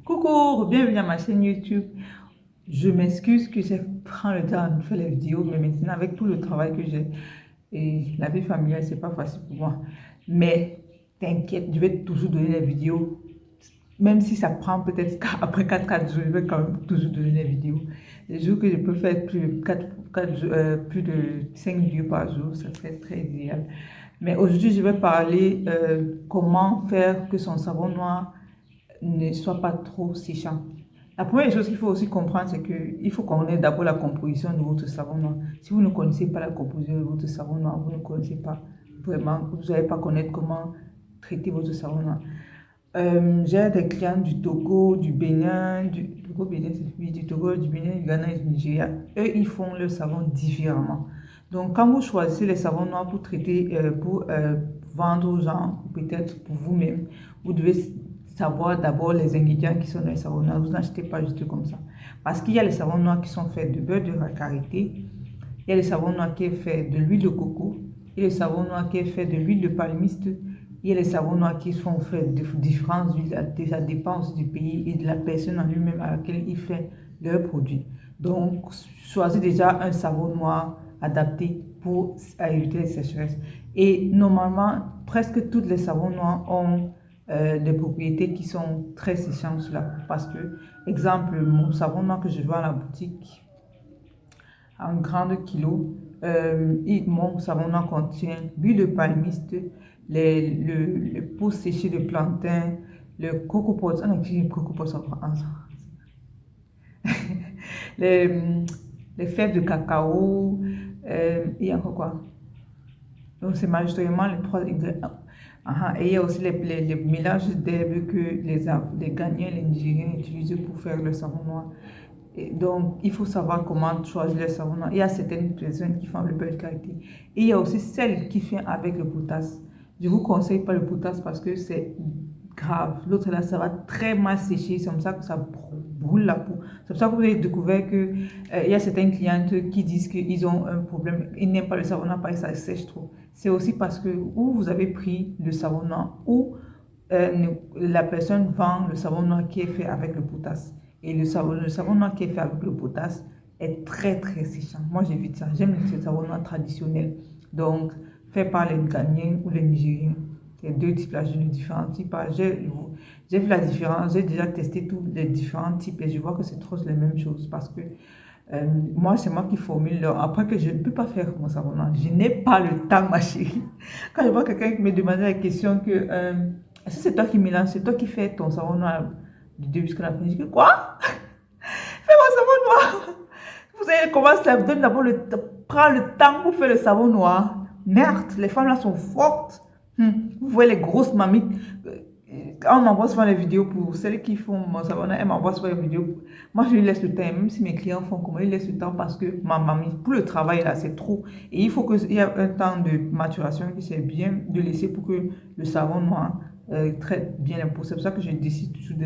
Coucou, bienvenue à ma chaîne YouTube. Je m'excuse que j'ai pris le temps de faire les vidéos, mais maintenant avec tout le travail que j'ai et la vie familiale, c'est pas facile pour moi. Mais t'inquiète, je vais toujours donner les vidéos. Même si ça prend peut-être après 4 jours, je vais quand même toujours donner les vidéos. Les jours que je peux faire plus de 5 vidéos par jour, ça serait très idéal. Mais aujourd'hui, je vais parler comment faire que son savon noir ne soit pas trop séchant. La première chose qu'il faut aussi comprendre, c'est qu'il faut connaître d'abord la composition de votre savon noir. Si vous ne connaissez pas la composition de votre savon noir, vous ne connaissez pas vraiment, vous n'allez pas connaître comment traiter votre savon noir. J'ai des clients du Togo, du Bénin, du Togo, Bénin, oui, du Togo, du Bénin, du Ghana et du Nigeria. Eux, ils font le savon différemment. Donc, quand vous choisissez les savons noirs pour traiter, pour vendre aux gens, ou peut-être pour vous-même, vous devez savoir d'abord les ingrédients qui sont dans les savons noirs. Vous n'achetez pas juste comme ça. Parce qu'il y a les savons noirs qui sont faits de beurre de karité, il y a les savons noirs qui est fait de l'huile de coco, il y a les savons noirs qui est fait de l'huile de palmiste, il y a les savons noirs qui sont faits de différentes huiles. Ça dépend aussi du pays et de la personne en lui-même à laquelle il fait leurs produits. Donc, choisissez déjà un savon noir adapté pour éviter les sécheresses. Et normalement, presque tous les savons noirs ont des propriétés qui sont très séchantes sur la peau. Parce que, exemple, mon savon noir que je vois à la boutique, en grande kilo, mon savon noir contient l'huile de palmiste, le pot séché de plantain, le coco pods, on écrit coco pods en France, les, les fèves de cacao, et encore quoi. Donc, c'est majoritairement les trois ingrédients. Et il y a aussi les mélanges d'herbes que les Ghanéens et les Nigériens utilisent pour faire le savon noir. Et donc, il faut savoir comment choisir le savon noir. Il y a certaines personnes qui font le beurre de karité. Et il y a aussi celles qui font avec le potasse. Je ne vous conseille pas le potasse parce que c'est grave. L'autre là, ça va très mal sécher. C'est comme ça que ça brûle la peau. C'est pour ça que vous avez découvert que il y a certaines clientes qui disent qu'ils ont un problème. Ils n'aiment pas le savon noir parce que ça sèche trop. C'est aussi parce que ou vous avez pris le savon noir ou la personne vend le savon noir qui est fait avec le potasse. Et le savon noir qui est fait avec le potasse est très très séchant. Moi j'évite ça. J'aime le savon noir traditionnel. Donc, fait par les Ghanéens ou les Nigériens. Les deux types là, j'ai les différents types. J'ai vu la différence, j'ai déjà testé tous les différents types et je vois que c'est trop les mêmes choses parce que moi, c'est moi qui formule. Après que je ne peux pas faire mon savon noir, je n'ai pas le temps, ma chérie. Quand je vois quelqu'un qui me demandait la question que est-ce que c'est toi qui mélanges, c'est toi qui fais ton savon noir du début jusqu'à la fin, je dis que quoi? Fais mon savon noir. Vous savez comment ça me donne d'abord prends le temps pour faire le savon noir. Merde, les femmes là sont fortes. Vous voyez les grosses mamies. On m'envoie souvent les vidéos pour celles qui font mon savon noir, elles m'envoient souvent les vidéos. Moi, je lui laisse le temps, même si mes clients font comme moi, je laisse le temps parce que ma mamie, pour le travail là, c'est trop. Et il faut qu'il y ait un temps de maturation qui c'est bien de laisser pour que le savon noir traite bien la peau. C'est pour ça que je décide toujours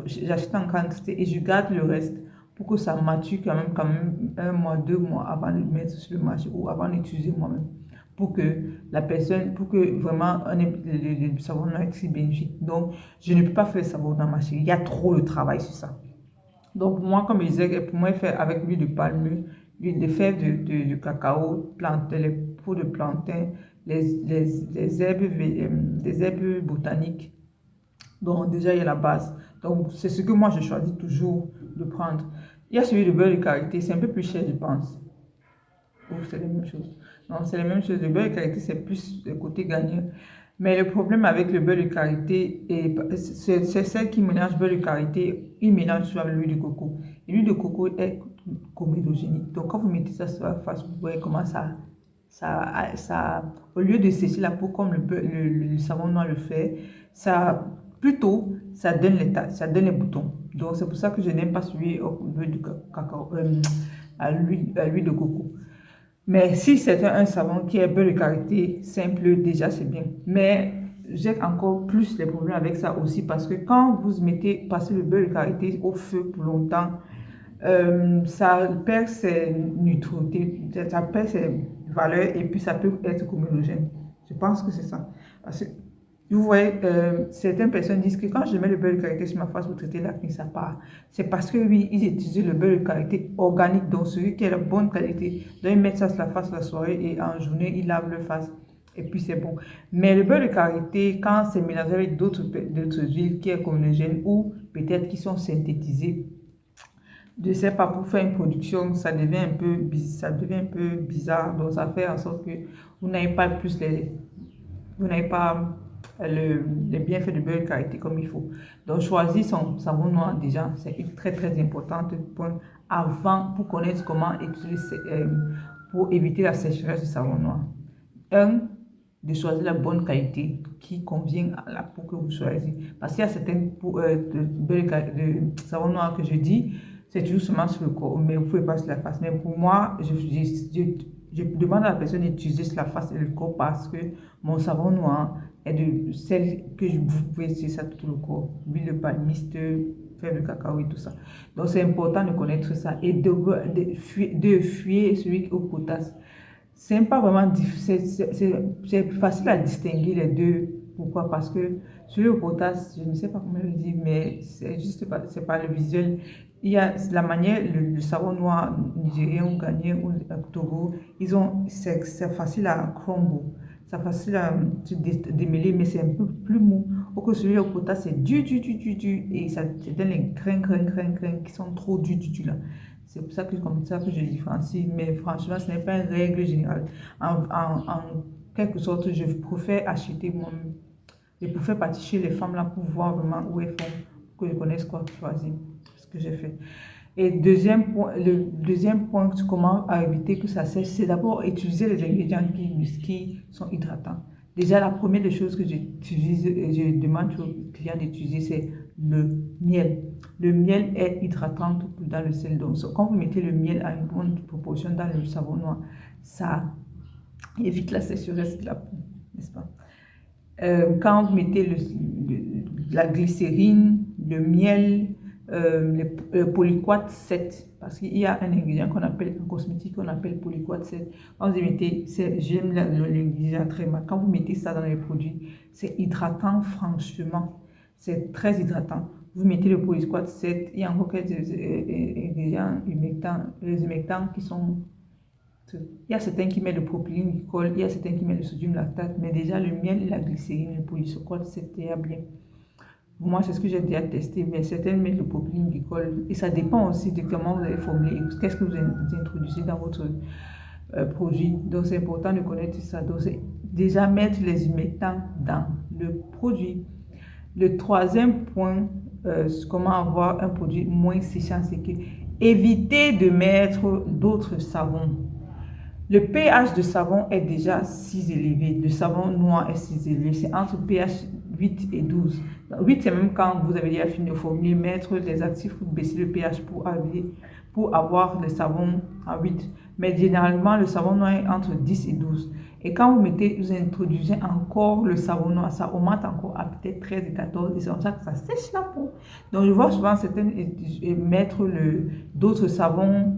j'achète en quantité et je garde le reste pour que ça mature quand même 1 mois, 2 mois avant de le mettre sur le marché ou avant d'utiliser moi-même. Pour que la personne, pour que vraiment le savon noir est bénéfique. Donc, je ne peux pas faire le savon dans ma chérie. Il y a trop de travail sur ça. Donc, moi, comme je disais, pour moi, faire avec l'huile de palme, l'huile de fèves de cacao, les peaux de plantain, les herbes botaniques. Donc, déjà, il y a la base. Donc, c'est ce que moi, je choisis toujours de prendre. Il y a celui de beurre de karité, c'est un peu plus cher, je pense. Ou c'est la même chose. Non, c'est la même chose. Le beurre de karité, c'est plus le côté gagnant. Mais le problème avec le beurre de karité, c'est celle qui mélange beurre de karité, il mélange souvent l'huile de coco. Et l'huile de coco est comédogénique. Donc, quand vous mettez ça sur la face, vous voyez comment au lieu de sécher la peau comme le savon noir le fait, ça, plutôt, ça donne les boutons. Donc, c'est pour ça que je n'aime pas celui au beurre de cacao, à l'huile de coco. Mais si c'est un savon qui est beurre de karité simple, déjà c'est bien. Mais j'ai encore plus les problèmes avec ça aussi parce que quand vous passez le beurre de karité au feu pour longtemps, ça perd ses neutralités, ça perd ses valeurs et puis ça peut être communogène. Je pense que c'est ça. Parce que Vous voyez, certaines personnes disent que quand je mets le beurre de karité sur ma face pour traiter l'acné, ça part. C'est parce que oui, ils utilisent le beurre de karité organique, donc celui qui est de bonne qualité. Donc ils mettent ça sur la face la soirée et en journée, ils lavent leur face. Et puis c'est bon. Mais le beurre de karité, quand c'est mélangé avec d'autres huiles qui est communogène ou peut-être qui sont synthétisées, je ne sais pas, pour faire une production, ça devient un peu bizarre. Donc ça fait en sorte que vous n'avez pas plus vous n'avez pas les bienfaits de beurre de karité comme il faut. Donc, choisir son savon noir, déjà, c'est une très importante point avant pour connaître comment utiliser, pour éviter la sécheresse du savon noir. Un, de choisir la bonne qualité qui convient à la peau que vous choisissez. Parce qu'il y a certaines de savon noir que je dis, c'est toujours seulement sur le corps, mais vous ne pouvez pas sur la face. Mais pour moi, je demande à la personne d'utiliser sur la face et le corps parce que mon savon noir est de celle que vous pouvez utiliser ça tout le corps. Huile de palmiste, fève de cacao et tout ça. Donc c'est important de connaître ça et de fuir celui au potasse. C'est pas vraiment difficile, c'est facile à distinguer les deux. Pourquoi? Parce que celui au potasse, je ne sais pas comment le dire, mais c'est juste pas, c'est pas le visuel. Il y a la manière, le savon noir nigérien ou ghanéen ou Togo, c'est facile à crumble, c'est facile à se démêler, mais c'est un peu plus mou. Ou que celui au potasse, c'est dur, et ça donne les grains qui sont trop durs là. C'est pour ça que, comme ça que je différencie, mais franchement, ce n'est pas une règle générale. En quelque sorte, je préfère acheter moi-même. Je préfère partir chez les femmes là pour voir vraiment où elles font, pour que je connaisse quoi choisir, ce que j'ai fait. Et le deuxième point, comment éviter que ça sèche, c'est d'abord utiliser les ingrédients qui sont hydratants. Déjà, la première des choses que j'utilise, je demande aux clients d'utiliser, c'est le miel. Le miel est hydratant dans le sel. Donc, quand vous mettez le miel à une bonne proportion dans le savon noir, ça évite la sécheresse de la peau, n'est-ce pas? Quand vous mettez la glycérine, le miel, le polyquat 7, parce qu'il y a un ingrédient qu'on appelle, un cosmétique qu'on appelle polyquat 7. Quand vous mettez, j'aime l'ingrédient très mal, quand vous mettez ça dans les produits, c'est hydratant franchement, c'est très hydratant. Vous mettez le polyquat 7, il y a encore quelques ingrédients humectants, les humectants qui sont... Il y a certains qui mettent le propylène-glycol, il y a certains qui mettent le sodium lactate, mais déjà le miel et la glycérine, le polyquat, c'était bien. Moi, c'est ce que j'ai déjà testé, mais certains mettent le propylène-glycol et ça dépend aussi de comment vous allez formuler, qu'est-ce que vous introduisez dans votre produit. Donc, c'est important de connaître ça. Donc, c'est déjà mettre les humectants dans le produit. Le troisième point, comment avoir un produit moins séchant, c'est que éviter de mettre d'autres savons. Le pH de savon est déjà 6 élevé. Le savon noir est 6 élevé. C'est entre pH 8 et 12. 8, c'est même quand vous avez déjà fini de formuler, mettre les actifs pour baisser le pH pour avoir le savon à 8. Mais généralement, le savon noir est entre 10 et 12. Et quand vous introduisez encore le savon noir, ça augmente encore à peut-être 13 et 14. Et c'est comme ça que ça sèche la peau. Donc, je vois souvent certaines mettre d'autres savons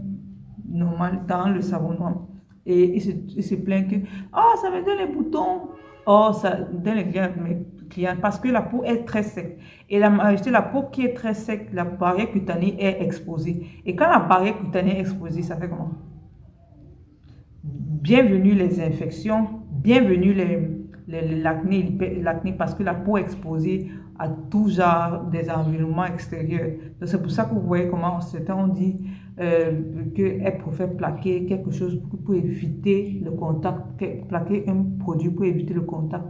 normaux dans le savon noir. Et il se plaint que oh, ça me donne les boutons, oh, ça donne les clients parce que la peau est très sec. Et la majorité de la peau qui est très sec, la barrière cutanée est exposée. Et quand la barrière cutanée est exposée, ça fait comment? Bienvenue les infections, bienvenue l'acné parce que la peau est exposée à tout genre des environnements extérieurs. Donc c'est pour ça que vous voyez comment certains ont dit qu'elle préfère plaquer quelque chose pour éviter le contact, plaquer un produit pour éviter le contact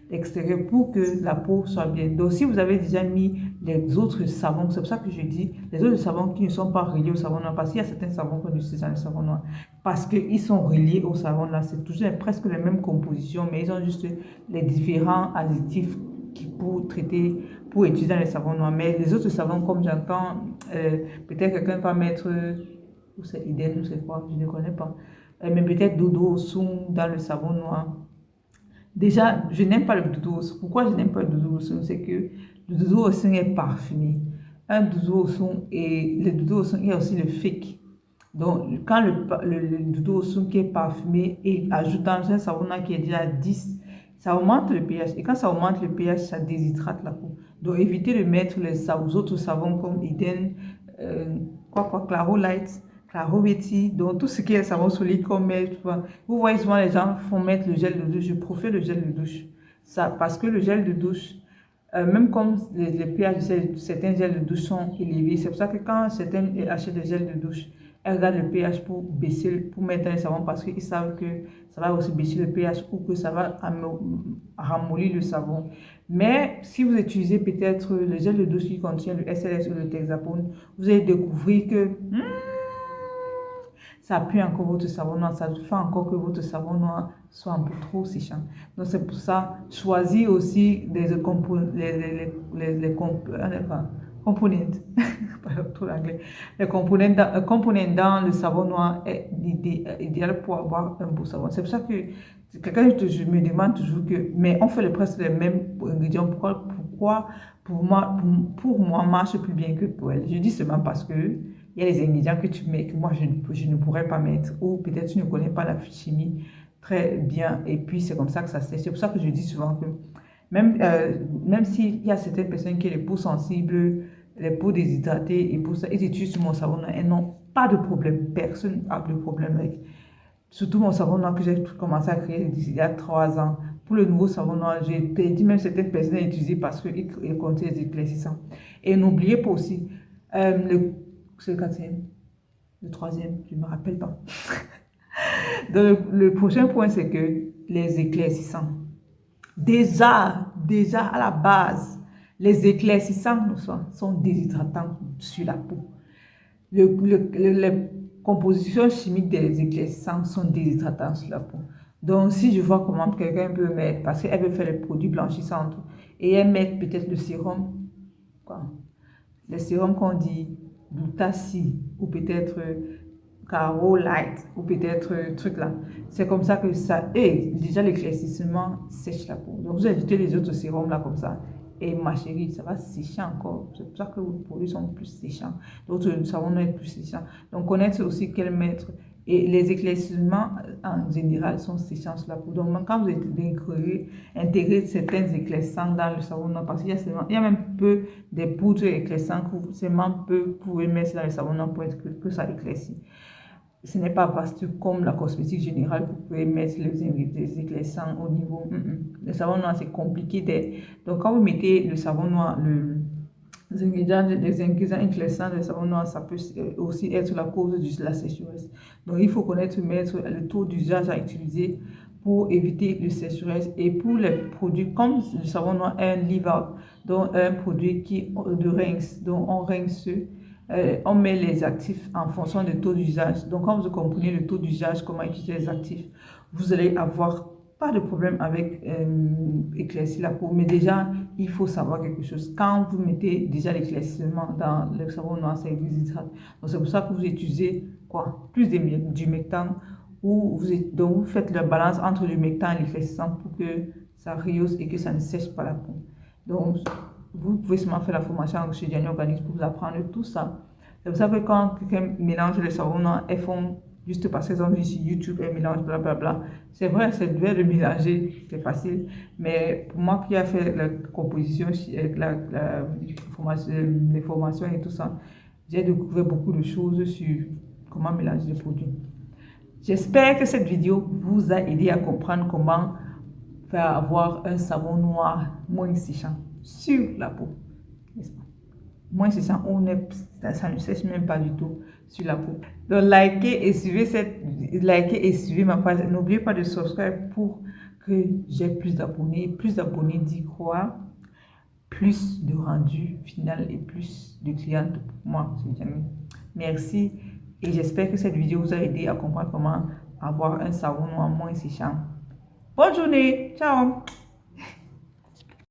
extérieur pour que la peau soit bien. Donc si vous avez déjà mis les autres savons, c'est pour ça que je dis les autres savons qui ne sont pas reliés au savon noir, parce qu'il y a certains savons qu'on utilise dans le savon noir, parce qu'ils sont reliés au savon là, c'est toujours presque les mêmes compositions, mais ils ont juste les différents additifs pour traiter, pour utiliser dans les savons noirs. Mais les autres savons, comme j'entends, peut-être quelqu'un va mettre, ou c'est Eden, ou c'est quoi, je ne connais pas, mais peut-être dodo au son dans le savon noir. Déjà, je n'aime pas le doudou au son. Pourquoi je n'aime pas le doudou au son? C'est que le doudou au son est parfumé. Un doudou au son et le doudou au son, il y a aussi le fake. Donc, quand le doudou au son qui est parfumé et ajoute dans un savon qui est déjà 10, ça augmente le pH. Et quand ça augmente le pH, ça déshydrate la peau. Donc, évitez de mettre les autres savons comme Eden, Claro Light, Claro Betty, donc tout ce qui est savon solide qu'on met. Vous voyez souvent les gens font mettre le gel de douche. Je préfère le gel de douche. Ça, parce que le gel de douche, même comme les pH de certains gels de douche sont élevés, c'est pour ça que quand certains achètent des gels de douche, elles regardent le pH pour baisser, pour mettre un savon parce qu'ils savent que ça va aussi baisser le pH ou que ça va ramollir le savon. Mais si vous utilisez peut-être le gel de douche qui contient le SLS ou le Texapone, vous allez découvrir que ça appuie encore votre savon noir, ça fait encore que votre savon noir soit un peu trop séchant. Donc c'est pour ça, choisir aussi les components les components dans le savon noir est idéal pour avoir un beau savon. C'est pour ça que quelqu'un me demande toujours que, mais on fait presque les mêmes ingrédients, pourquoi pour moi marche plus bien que pour elle. Je dis seulement parce que il y a des ingrédients que tu mets que moi je ne pourrais pas mettre, ou peut-être tu ne connais pas la chimie très bien et puis c'est comme ça que ça sèche. C'est pour ça que je dis souvent que même s'il y a certaines personnes qui ont les peaux sensibles, les peaux déshydratées et pour ça ils utilisent mon savon noir et n'ont pas de problème. Personne n'a de problème avec. Surtout mon savon noir que j'ai commencé à créer il y a 3 ans. Pour le nouveau savon noir, j'ai dit même certaines personnes à utiliser parce qu'il contient des éclaircissants. Et n'oubliez pas aussi c'est le 4e, le 3e, je ne me rappelle pas. Donc, le prochain point, c'est que les éclaircissants. Déjà à la base, les éclaircissants sont déshydratants sur la peau. Les compositions chimiques des éclaircissants sont déshydratantes sur la peau. Donc, si je vois comment quelqu'un peut mettre, parce qu'elle veut faire les produits blanchissants, et elle met peut-être le sérum, les sérums qu'on dit Glutassi ou peut-être Caro Light ou peut-être truc là. C'est comme ça que ça et déjà l'éclaircissement sèche la peau. Donc vous ajoutez les autres sérums là comme ça et ma chérie, ça va sécher encore. C'est pour ça que vos produits sont plus séchants. D'autres savons être plus séchants. Donc connaître aussi quel mettre et les éclaircissements en général sont séchants sur la peau. Donc quand vous intégrer certains éclaircissants dans le savon noir, parce qu'il y a même peu des poudres éclaircissantes que vous pouvez mettre dans le savon noir pour être que ça éclaircit. Ce n'est pas vaste comme la cosmétique générale, vous pouvez mettre les éclaircissants au niveau. Le savon noir, c'est compliqué. Donc quand vous mettez le savon noir, les ingrédients éclaircissants de savon noir, ça peut aussi être la cause de la sécheresse. Donc, il faut mettre le taux d'usage à utiliser pour éviter le sécheresse. Et pour les produits, comme le savon noir est un leave-out, donc un produit de rince, donc on rince, on met les actifs en fonction du taux d'usage. Donc, quand vous comprenez le taux d'usage, comment utiliser les actifs, vous allez avoir pas de problème avec éclaircir la peau, mais déjà, il faut savoir quelque chose. Quand vous mettez déjà l'éclaircissement dans le savon noir, ça déshydrate. Donc, c'est pour ça que vous utilisez plus d'humectant ou vous faites la balance entre l'humectant et l'éclaircissant pour que ça rehausse et que ça ne sèche pas la peau. Donc, vous pouvez seulement faire la formation chez Gianni Organics pour vous apprendre tout ça. C'est pour ça que quand quelqu'un mélange le savon noir, elles font juste parce qu'elles ont vu sur YouTube, elles mélangent blablabla. C'est vrai, c'est bien de mélanger, c'est facile. Mais pour moi qui a fait la composition, les formations et tout ça, j'ai découvert beaucoup de choses sur comment mélanger les produits. J'espère que cette vidéo vous a aidé à comprendre comment faire avoir un savon noir moins séchant sur la peau. Moins séchant, ça ne sèche même pas du tout sur la peau. Donc, likez et suivez ma page. N'oubliez pas de subscribe pour que j'ai plus d'abonnés. Plus d'abonnés dit quoi? Plus de rendu final et plus de clientes pour moi. Merci et j'espère que cette vidéo vous a aidé à comprendre comment avoir un savon noir moins séchant. Bonne journée, ciao!